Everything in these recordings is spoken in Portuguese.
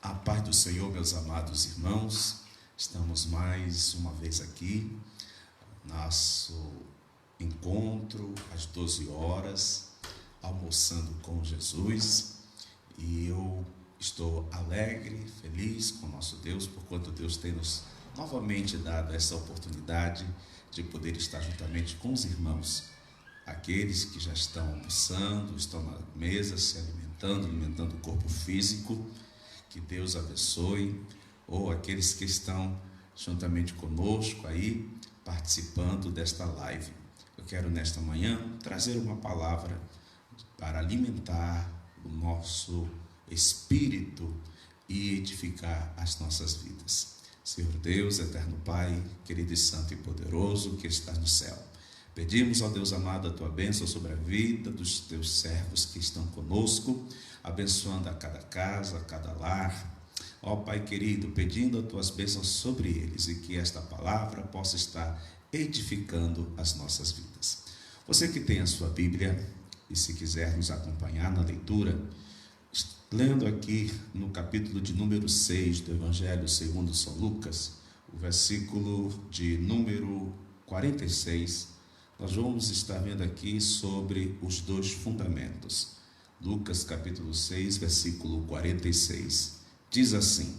A paz do Senhor, meus amados irmãos, estamos mais uma vez aqui, nosso encontro às 12 horas, almoçando com Jesus, e eu estou alegre, feliz com nosso Deus, por quanto Deus tem nos novamente dado essa oportunidade de poder estar juntamente com os irmãos, aqueles que já estão almoçando, estão na mesa, se alimentando o corpo físico. Que Deus abençoe, ou aqueles que estão juntamente conosco aí, participando desta live. Eu quero nesta manhã trazer uma palavra para alimentar o nosso espírito e edificar as nossas vidas. Senhor Deus, eterno Pai, querido e santo e poderoso que está no céu, pedimos ao Deus amado a tua bênção sobre a vida dos teus servos que estão conosco, abençoando a cada casa, a cada lar. Ó Pai querido, pedindo as tuas bênçãos sobre eles e que esta palavra possa estar edificando as nossas vidas. Você que tem a sua Bíblia e se quiser nos acompanhar na leitura, lendo aqui no capítulo de número 6 do Evangelho segundo São Lucas, o versículo de número 46, nós vamos estar vendo aqui sobre os dois fundamentos. Lucas capítulo 6, versículo 46, diz assim: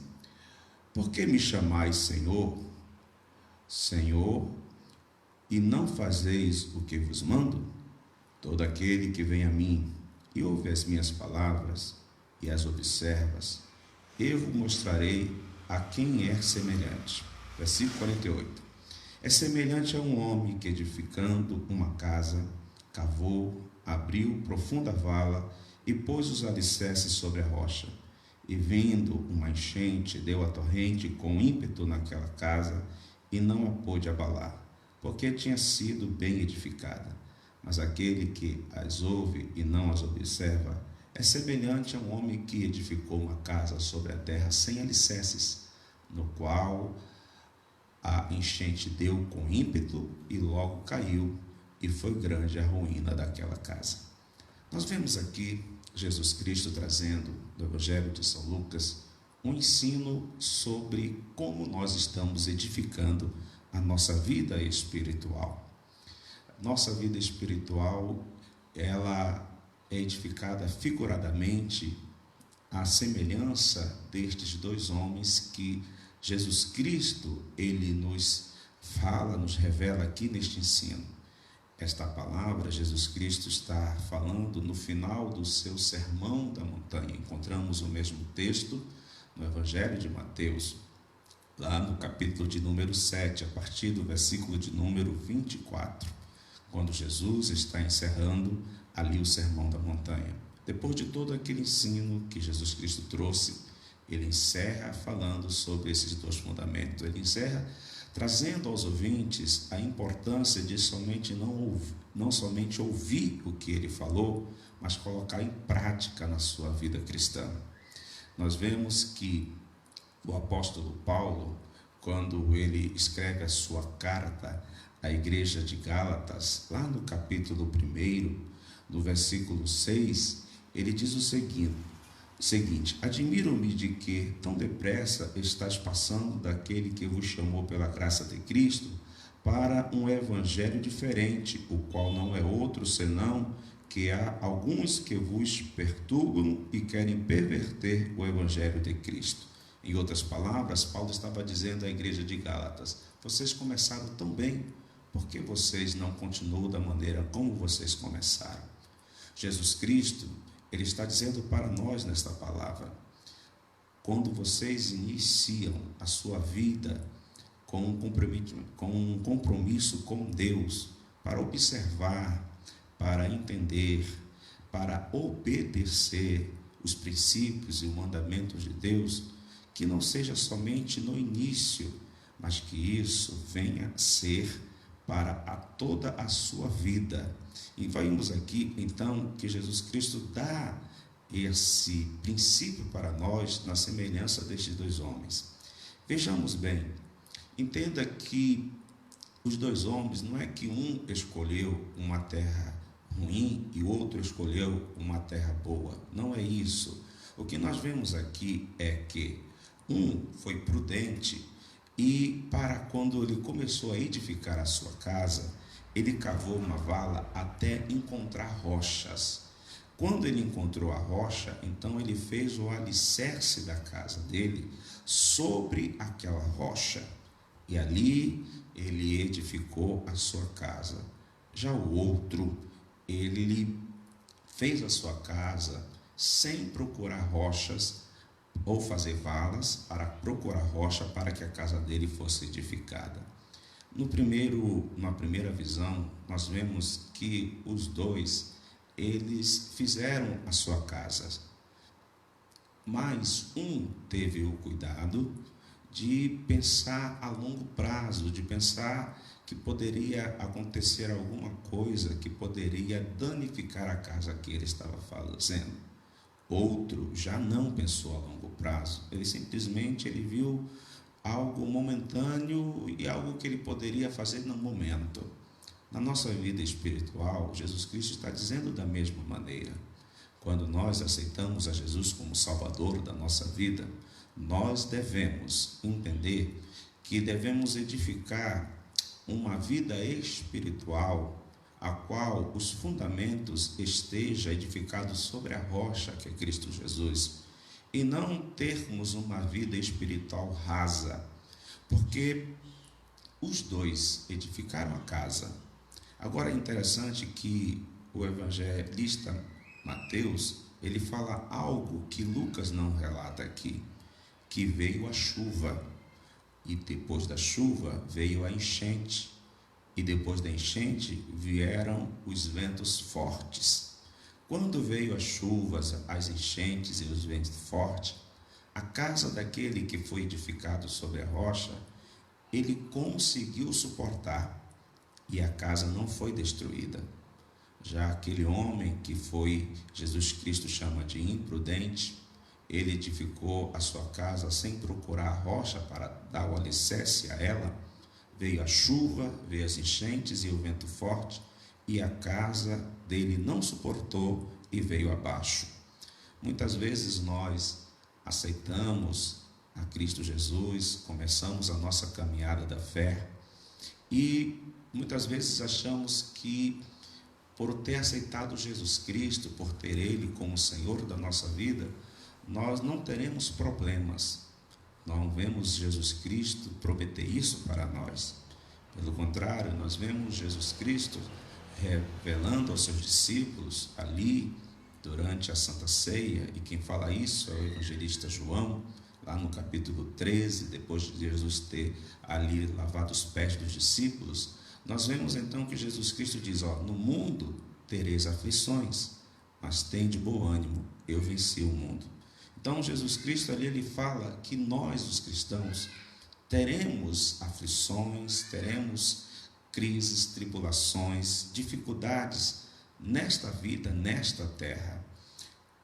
Por que me chamais Senhor, Senhor, e não fazeis o que vos mando? Todo aquele que vem a mim e ouve as minhas palavras e as observas, eu vos mostrarei a quem é semelhante. Versículo 48. É semelhante a um homem que, edificando uma casa, cavou, abriu profunda vala e pôs os alicerces sobre a rocha. E vindo uma enchente, deu a torrente com ímpeto naquela casa e não a pôde abalar, porque tinha sido bem edificada. Mas aquele que as ouve e não as observa é semelhante a um homem que edificou uma casa sobre a terra sem alicerces, no qual a enchente deu com ímpeto e logo caiu, e foi grande a ruína daquela casa. Nós vemos aqui Jesus Cristo trazendo do Evangelho de São Lucas um ensino sobre como nós estamos edificando a nossa vida espiritual. Nossa vida espiritual, ela é edificada figuradamente à semelhança destes dois homens que Jesus Cristo, ele nos fala, nos revela aqui neste ensino. Esta palavra, Jesus Cristo está falando no final do seu sermão da montanha. Encontramos o mesmo texto no Evangelho de Mateus, lá no capítulo de número 7, a partir do versículo de número 24, quando Jesus está encerrando ali o sermão da montanha. Depois de todo aquele ensino que Jesus Cristo trouxe, ele encerra falando sobre esses dois fundamentos. Ele encerra trazendo aos ouvintes a importância de não somente ouvir o que ele falou, mas colocar em prática na sua vida cristã. Nós vemos que o apóstolo Paulo, quando ele escreve a sua carta à igreja de Gálatas, lá no capítulo 1, no versículo 6, ele diz o seguinte: admiro-me de que tão depressa estáis passando daquele que vos chamou pela graça de Cristo para um evangelho diferente, o qual não é outro senão que há alguns que vos perturbam e querem perverter o evangelho de Cristo. Em outras palavras, Paulo estava dizendo à igreja de Gálatas: vocês começaram tão bem, por que vocês não continuam da maneira como vocês começaram? Jesus Cristo, ele está dizendo para nós nesta palavra: quando vocês iniciam a sua vida com um compromisso com Deus, para observar, para entender, para obedecer os princípios e os mandamentos de Deus, que não seja somente no início, mas que isso venha a ser para toda a sua vida. E vemos aqui então que Jesus Cristo dá esse princípio para nós na semelhança destes dois homens. Vejamos bem, entenda que os dois homens, não é que um escolheu uma terra ruim e o outro escolheu uma terra boa, não é isso. O que nós vemos aqui é que um foi prudente e para quando ele começou a edificar a sua casa, ele cavou uma vala até encontrar rochas. Quando ele encontrou a rocha, então ele fez o alicerce da casa dele sobre aquela rocha. E ali ele edificou a sua casa. Já o outro, ele fez a sua casa sem procurar rochas ou fazer valas para procurar rocha para que a casa dele fosse edificada. Na primeira visão, nós vemos que os dois, eles fizeram a sua casa, mas um teve o cuidado de pensar a longo prazo, de pensar que poderia acontecer alguma coisa que poderia danificar a casa que ele estava fazendo. Outro já não pensou a longo prazo, ele viu algo momentâneo e algo que ele poderia fazer no momento. Na nossa vida espiritual, Jesus Cristo está dizendo da mesma maneira. Quando nós aceitamos a Jesus como Salvador da nossa vida, nós devemos entender que devemos edificar uma vida espiritual a qual os fundamentos estejam edificados sobre a rocha que é Cristo Jesus, e não termos uma vida espiritual rasa, porque os dois edificaram a casa. Agora é interessante que o evangelista Mateus, ele fala algo que Lucas não relata aqui, que veio a chuva, e depois da chuva veio a enchente, e depois da enchente vieram os ventos fortes. Quando veio as chuvas, as enchentes e os ventos fortes, a casa daquele que foi edificado sobre a rocha, ele conseguiu suportar e a casa não foi destruída. Já aquele homem que Jesus Cristo chama de imprudente, ele edificou a sua casa sem procurar a rocha para dar o alicerce a ela. Veio a chuva, veio as enchentes e o vento forte, e a casa dele não suportou e veio abaixo. Muitas vezes nós aceitamos a Cristo Jesus, começamos a nossa caminhada da fé e muitas vezes achamos que por ter aceitado Jesus Cristo, por ter Ele como Senhor da nossa vida, nós não teremos problemas. Não vemos Jesus Cristo prometer isso para nós. Pelo contrário, nós vemos Jesus Cristo revelando aos seus discípulos ali durante a Santa Ceia, e quem fala isso é o evangelista João, lá no capítulo 13, depois de Jesus ter ali lavado os pés dos discípulos. Nós vemos então que Jesus Cristo diz: no mundo tereis aflições, mas tende bom ânimo, eu venci o mundo. Então Jesus Cristo ali ele fala que nós, os cristãos, teremos aflições, teremos crises, tribulações, dificuldades nesta vida, nesta terra.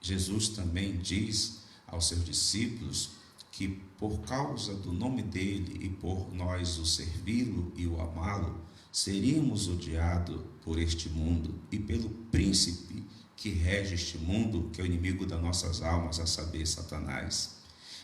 Jesus também diz aos seus discípulos que por causa do nome dele e por nós o servi-lo e o amá-lo, seríamos odiados por este mundo e pelo príncipe que rege este mundo, que é o inimigo das nossas almas, a saber, Satanás.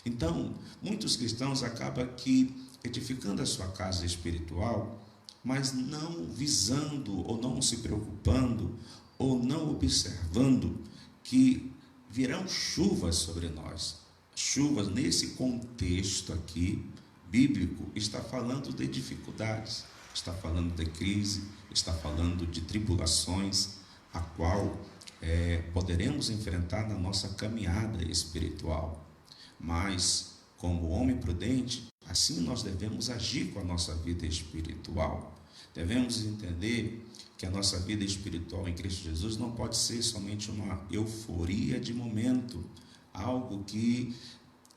Então, muitos cristãos acabam aqui edificando a sua casa espiritual, mas não visando ou não se preocupando ou não observando que virão chuvas sobre nós. Chuvas, nesse contexto aqui bíblico, está falando de dificuldades, está falando de crise, está falando de tribulações, a qual poderemos enfrentar na nossa caminhada espiritual. Mas, como homem prudente, assim nós devemos agir com a nossa vida espiritual. Devemos entender que a nossa vida espiritual em Cristo Jesus não pode ser somente uma euforia de momento, algo que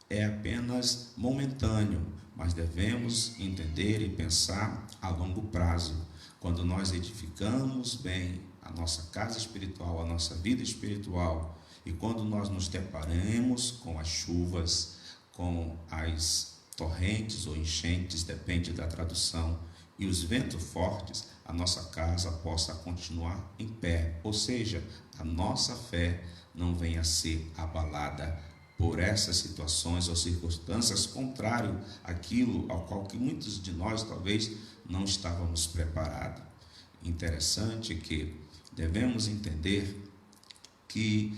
é apenas momentâneo, mas devemos entender e pensar a longo prazo. Quando nós edificamos bem a nossa casa espiritual, a nossa vida espiritual, e quando nós nos deparamos com as chuvas, com as torrentes ou enchentes, depende da tradução, e os ventos fortes, a nossa casa possa continuar em pé, ou seja, a nossa fé não venha a ser abalada por essas situações ou circunstâncias contrário àquilo ao qual que muitos de nós talvez não estávamos preparados. Interessante que devemos entender que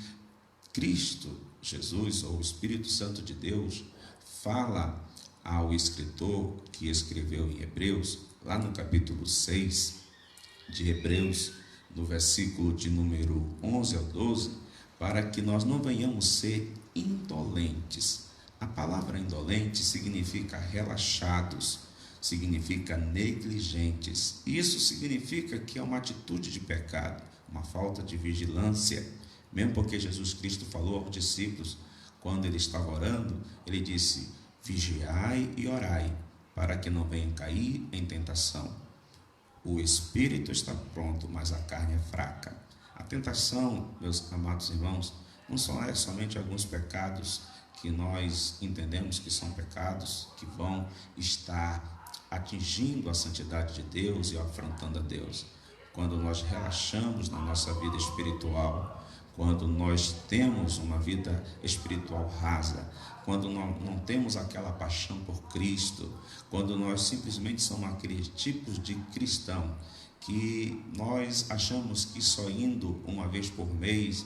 Cristo Jesus, ou o Espírito Santo de Deus, fala ao escritor que escreveu em Hebreus, lá no capítulo 6 de Hebreus, no versículo de número 11 ao 12, para que nós não venhamos ser indolentes. A palavra indolente significa relaxados, significa negligentes. Isso significa que é uma atitude de pecado, uma falta de vigilância. Mesmo porque Jesus Cristo falou aos discípulos, quando ele estava orando, ele disse: vigiai e orai, para que não venham cair em tentação. O espírito está pronto, mas a carne é fraca. A tentação, meus amados irmãos, não são somente alguns pecados que nós entendemos que são pecados, que vão estar atingindo a santidade de Deus e afrontando a Deus. Quando nós relaxamos na nossa vida espiritual, quando nós temos uma vida espiritual rasa, quando não temos aquela paixão por Cristo, quando nós simplesmente somos aqueles tipos de cristão que nós achamos que só indo uma vez por mês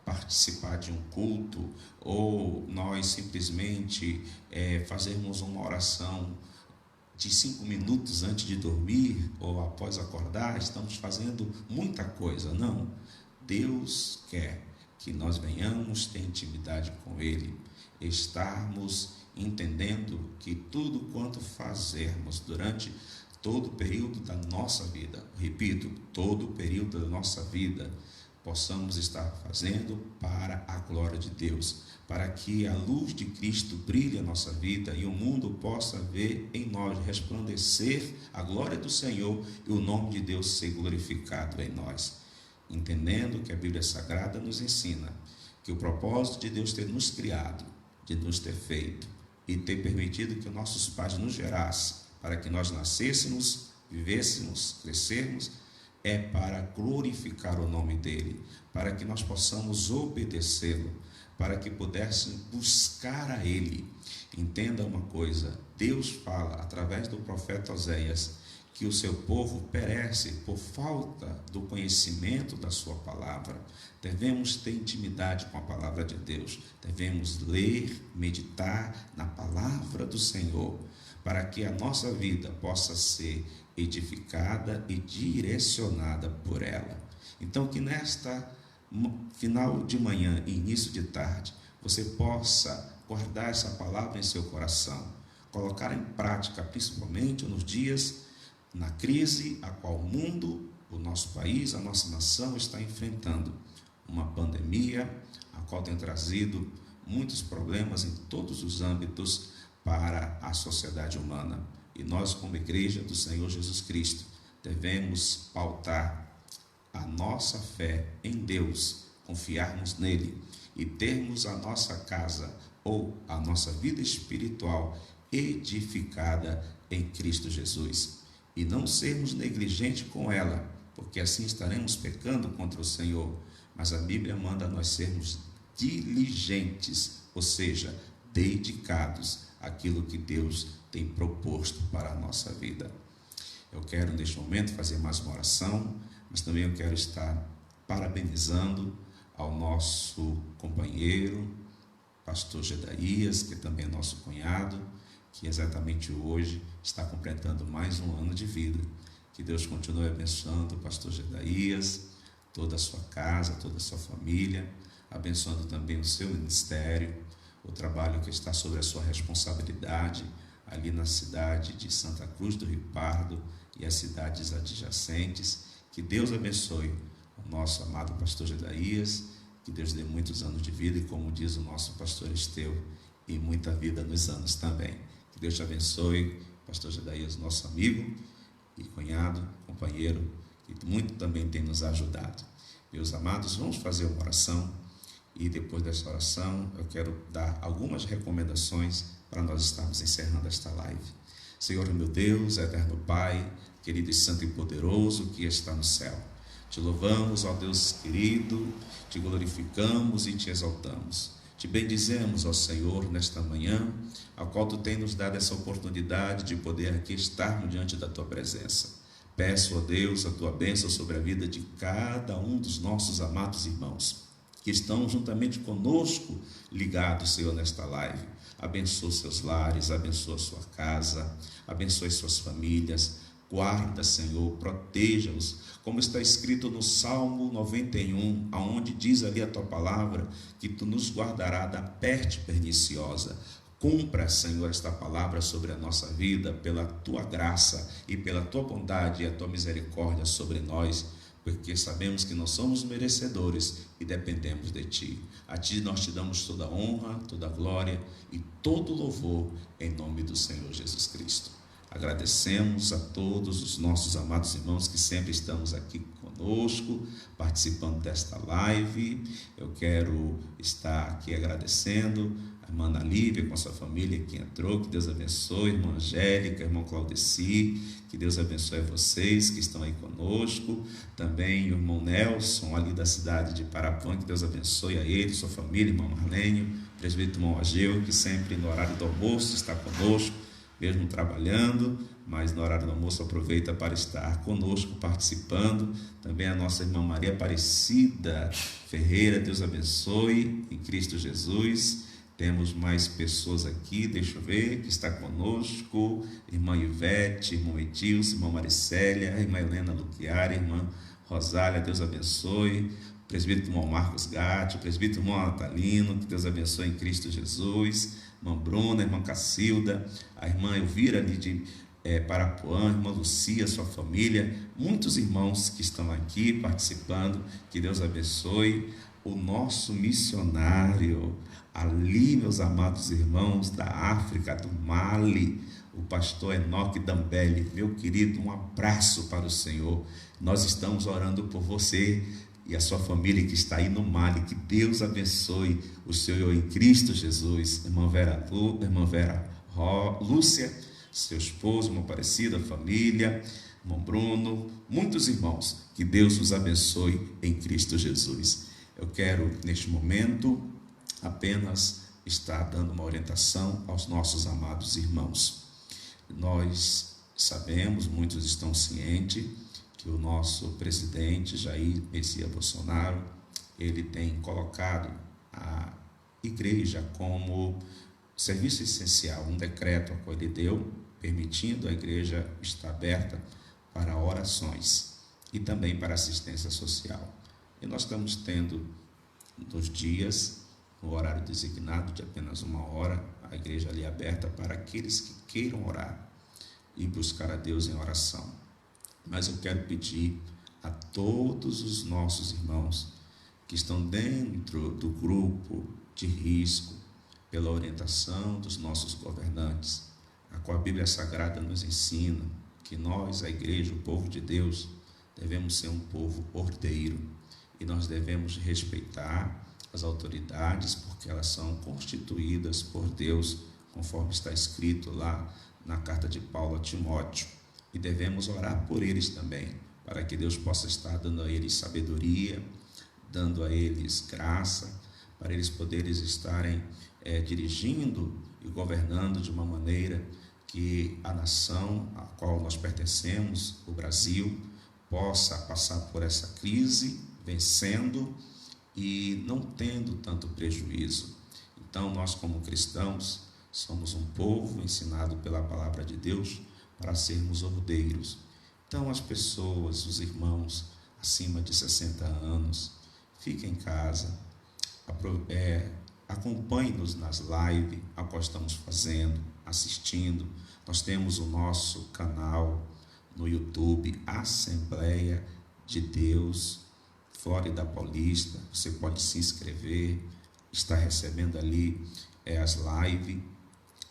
participar de um culto, ou nós simplesmente fazermos uma oração de 5 minutos antes de dormir ou após acordar, estamos fazendo muita coisa. Não, Deus quer que nós venhamos ter intimidade com Ele, estarmos entendendo que tudo quanto fazermos durante todo o período da nossa vida, repito, todo o período da nossa vida, possamos estar fazendo para a glória de Deus, para que a luz de Cristo brilhe a nossa vida e o mundo possa ver em nós, resplandecer a glória do Senhor e o nome de Deus ser glorificado em nós. Entendendo que a Bíblia Sagrada nos ensina que o propósito de Deus ter nos criado, de nos ter feito e ter permitido que nossos pais nos gerassem, para que nós nascêssemos, vivêssemos, crescermos, é para glorificar o nome dele, para que nós possamos obedecê-lo, para que pudéssemos buscar a ele. Entenda uma coisa, Deus fala através do profeta Oséias que o seu povo perece por falta do conhecimento da sua palavra. Devemos ter intimidade com a palavra de Deus, devemos ler, meditar na palavra do Senhor, para que a nossa vida possa ser edificada e direcionada por ela. Então, que nesta final de manhã e início de tarde, você possa guardar essa palavra em seu coração, colocar em prática, principalmente nos dias, na crise a qual o mundo, o nosso país, a nossa nação está enfrentando. Uma pandemia, a qual tem trazido muitos problemas em todos os âmbitos para a sociedade humana. E nós, como Igreja do Senhor Jesus Cristo, devemos pautar a nossa fé em Deus, confiarmos nele e termos a nossa casa ou a nossa vida espiritual edificada em Cristo Jesus. E não sermos negligentes com ela, porque assim estaremos pecando contra o Senhor. Mas a Bíblia manda nós sermos diligentes, ou seja, dedicados àquilo que Deus tem proposto para a nossa vida. Eu quero neste momento fazer mais uma oração, mas também eu quero estar parabenizando ao nosso companheiro, pastor Gedaías, que também é nosso cunhado, que exatamente hoje está completando mais um ano de vida. Que Deus continue abençoando o pastor Gedaías, toda a sua casa, toda a sua família, abençoando também o seu ministério, o trabalho que está sobre a sua responsabilidade, ali na cidade de Santa Cruz do Rio Pardo e as cidades adjacentes. Que Deus abençoe o nosso amado pastor Gedaías, que Deus dê muitos anos de vida e, como diz o nosso pastor Esteu, e muita vida nos anos também. Que Deus te abençoe, pastor Gedaías, nosso amigo e cunhado, companheiro, que muito também tem nos ajudado. Meus amados, vamos fazer uma oração e depois dessa oração eu quero dar algumas recomendações para nós estarmos encerrando esta live. Senhor, meu Deus, eterno Pai, querido e santo e poderoso que está no céu, te louvamos, ó Deus querido, te glorificamos e te exaltamos. Te bendizemos, ó Senhor, nesta manhã, a qual Tu tem nos dado essa oportunidade de poder aqui estarmos diante da Tua presença. Peço, ó Deus, a Tua bênção sobre a vida de cada um dos nossos amados irmãos, que estão juntamente conosco ligados, Senhor, nesta live. Abençoa seus lares, abençoa sua casa, abençoe suas famílias. Guarda, Senhor, proteja-os, como está escrito no Salmo 91, aonde diz ali a Tua palavra, que Tu nos guardará da peste perniciosa. Cumpra, Senhor, esta palavra sobre a nossa vida, pela Tua graça e pela Tua bondade e a Tua misericórdia sobre nós, porque sabemos que não somos merecedores e dependemos de Ti. A Ti nós Te damos toda a honra, toda a glória e todo o louvor, em nome do Senhor Jesus Cristo. Agradecemos a todos os nossos amados irmãos que sempre estamos aqui conosco, participando desta live. Eu quero estar aqui agradecendo a irmã Ana Lívia com a sua família que entrou. Que Deus abençoe, irmã Angélica, irmão Claudeci, que Deus abençoe vocês que estão aí conosco. Também o irmão Nelson, ali da cidade de Parapuã, que Deus abençoe a ele, sua família, irmão Marlênio, presbítero irmão Ageu, que sempre no horário do almoço está conosco, mesmo trabalhando, mas no horário do almoço aproveita para estar conosco, participando. Também a nossa irmã Maria Aparecida Ferreira, Deus abençoe, em Cristo Jesus. Temos mais pessoas aqui, deixa eu ver, que está conosco, irmã Ivete, irmão Edilson, irmã Maricélia, irmã Helena Luquiara, irmã Rosália, Deus abençoe. Presbítero irmão Marcos Gatti, presbítero irmão Natalino, que Deus abençoe em Cristo Jesus. Irmã Bruna, irmã Cacilda, a irmã Elvira ali de Parapuã, irmã Lucia, sua família, muitos irmãos que estão aqui participando, que Deus abençoe. O nosso missionário ali, meus amados irmãos da África, do Mali, o pastor Enoque Dambelli, meu querido, um abraço para o Senhor. Nós estamos orando por você e a sua família que está aí no Mali. Que Deus abençoe o Senhor em Cristo Jesus. Irmã Vera Lúcia, seu esposo, irmã Aparecida, família, irmão Bruno, muitos irmãos. Que Deus os abençoe em Cristo Jesus. Eu quero, neste momento, apenas estar dando uma orientação aos nossos amados irmãos. Nós sabemos, muitos estão cientes, que o nosso presidente Jair Messias Bolsonaro, ele tem colocado a igreja como serviço essencial, um decreto a qual ele deu, permitindo a igreja estar aberta para orações e também para assistência social. E nós estamos tendo, nos dias, no horário designado de apenas 1 hora, a igreja ali aberta para aqueles que queiram orar e buscar a Deus em oração. Mas eu quero pedir a todos os nossos irmãos que estão dentro do grupo de risco, pela orientação dos nossos governantes, a qual a Bíblia Sagrada nos ensina que nós, a igreja, o povo de Deus, devemos ser um povo ordeiro e nós devemos respeitar as autoridades, porque elas são constituídas por Deus, conforme está escrito lá na carta de Paulo a Timóteo. E devemos orar por eles também, para que Deus possa estar dando a eles sabedoria, dando a eles graça, para eles poderem estarem dirigindo e governando de uma maneira que a nação a qual nós pertencemos, o Brasil, possa passar por essa crise, vencendo e não tendo tanto prejuízo. Então, nós como cristãos, somos um povo ensinado pela palavra de Deus para sermos ordeiros. Então, as pessoas, os irmãos acima de 60 anos, fiquem em casa, acompanhe-nos nas lives a qual estamos fazendo, assistindo. Nós temos o nosso canal no YouTube, Assembleia de Deus, Flórida Paulista. Você pode se inscrever, está recebendo ali as lives.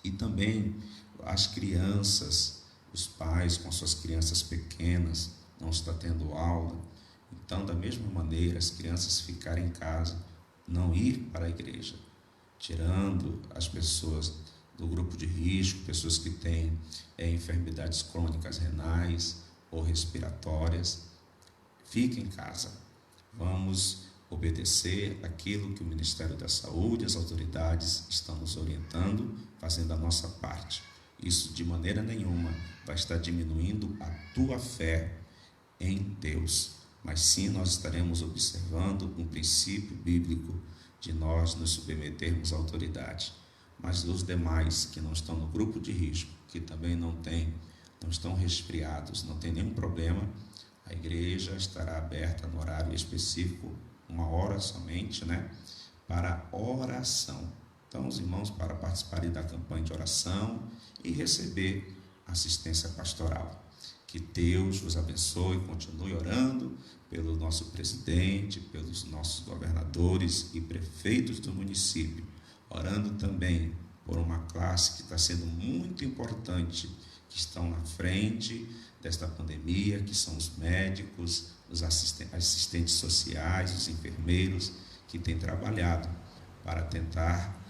E também as crianças, os pais com suas crianças pequenas, não está tendo aula. Então, da mesma maneira, as crianças ficarem em casa, não ir para a igreja, tirando as pessoas do grupo de risco, pessoas que têm enfermidades crônicas renais ou respiratórias. Fiquem em casa. Vamos obedecer aquilo que o Ministério da Saúde, as autoridades estão nos orientando, fazendo a nossa parte. Isso de maneira nenhuma vai estar diminuindo a tua fé em Deus, mas sim nós estaremos observando um princípio bíblico de nós nos submetermos à autoridade. Mas os demais que não estão no grupo de risco, que também não estão resfriados, não tem nenhum problema, a igreja estará aberta no horário específico, 1 hora somente, para oração. Então, os irmãos, para participarem da campanha de oração e receber assistência pastoral. Que Deus vos abençoe, continue orando pelo nosso presidente, pelos nossos governadores e prefeitos do município, orando também por uma classe que está sendo muito importante, que estão na frente desta pandemia, que são os médicos, os assistentes sociais, os enfermeiros, que têm trabalhado para tentar,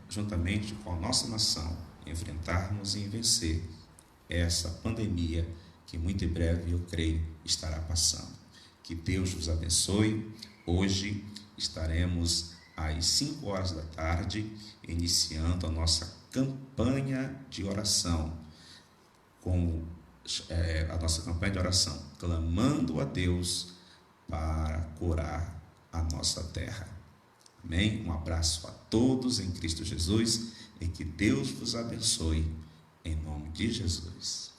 juntamente com a nossa nação, enfrentarmos e vencer essa pandemia que muito em breve, eu creio, estará passando. Que Deus vos abençoe. Hoje estaremos às 5 horas da tarde, iniciando a nossa campanha de oração, clamando a Deus para curar a nossa terra. Amém? Um abraço a todos em Cristo Jesus e que Deus vos abençoe, em nome de Jesus.